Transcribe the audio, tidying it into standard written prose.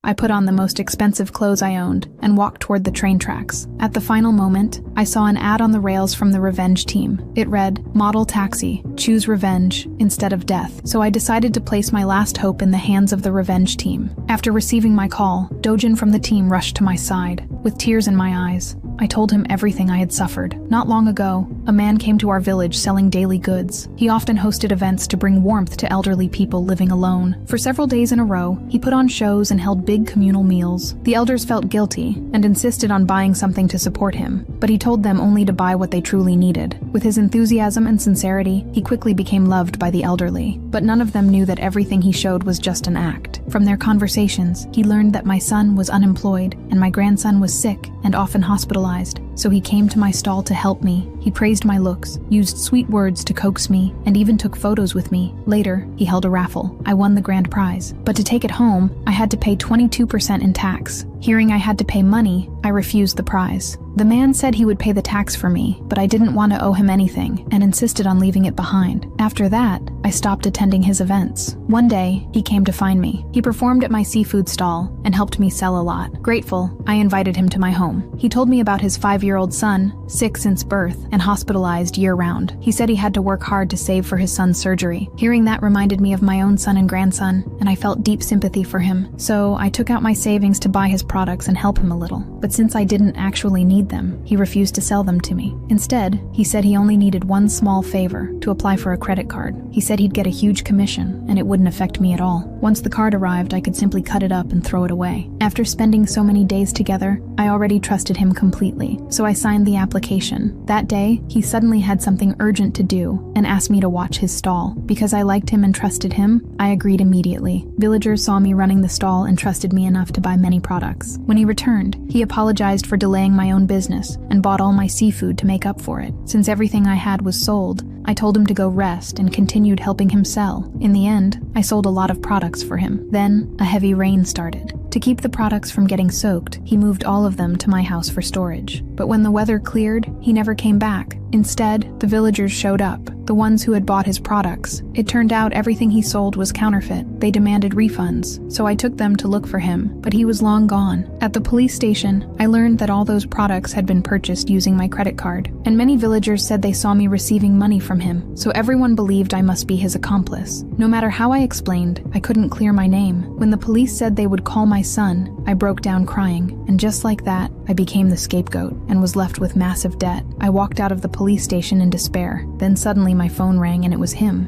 I put on the most expensive clothes I owned and walked toward the train tracks. At the final moment, I saw an ad on the rails from the Revenge team. It read, "Model taxi, choose revenge instead of death." So I decided to place my last hope in the hands of the Revenge team. After receiving my call, Dojin from the team rushed to my side. With tears in my eyes, I told him everything I had suffered. Not long ago, a man came to our village selling daily goods. He often hosted events to bring warmth to elderly people living alone. For several days in a row, he put on shows and held big communal meals. The elders felt guilty and insisted on buying something to support him, but he told them only to buy what they truly needed. With his enthusiasm and sincerity, he quickly became loved by the elderly. But none of them knew that everything he showed was just an act. From their conversations, he learned that my son was unemployed and my grandson was sick and often hospitalized. So he came to my stall to help me. He praised my looks, used sweet words to coax me, and even took photos with me. Later, he held a raffle. I won the grand prize. But to take it home, I had to pay 22% in tax. Hearing I had to pay money, I refused the prize. The man said he would pay the tax for me, but I didn't want to owe him anything and insisted on leaving it behind. After that, I stopped attending his events. One day, he came to find me. He performed at my seafood stall and helped me sell a lot. Grateful, I invited him to my home. He told me about his 5-year-old son, sick since birth and hospitalized year-round. He said he had to work hard to save for his son's surgery. Hearing that reminded me of my own son and grandson, and I felt deep sympathy for him. So I took out my savings to buy his products and help him a little. But since I didn't actually need them, he refused to sell them to me. Instead, he said he only needed one small favor, to apply for a credit card. He said he'd get a huge commission, and it wouldn't affect me at all. Once the card arrived, I could simply cut it up and throw it away. After spending so many days together, I already trusted him completely, so I signed the application. That day, he suddenly had something urgent to do and asked me to watch his stall. Because I liked him and trusted him, I agreed immediately. Villagers saw me running the stall and trusted me enough to buy many products. When he returned, he apologized for delaying my own business and bought all my seafood to make up for it. Since everything I had was sold, I told him to go rest and continued helping him sell. In the end, I sold a lot of products for him. Then, a heavy rain started. To keep the products from getting soaked, he moved all of them to my house for storage. But when the weather cleared, he never came back. Instead, the villagers showed up, the ones who had bought his products. It turned out everything he sold was counterfeit. They demanded refunds, so I took them to look for him, but he was long gone. At the police station, I learned that all those products had been purchased using my credit card, and many villagers said they saw me receiving money from him, so everyone believed I must be his accomplice. No matter how I explained, I couldn't clear my name. When the police said they would call my son, I broke down crying, and just like that, I became the scapegoat and was left with massive debt. I walked out of the police station in despair. Then suddenly my phone rang and it was him.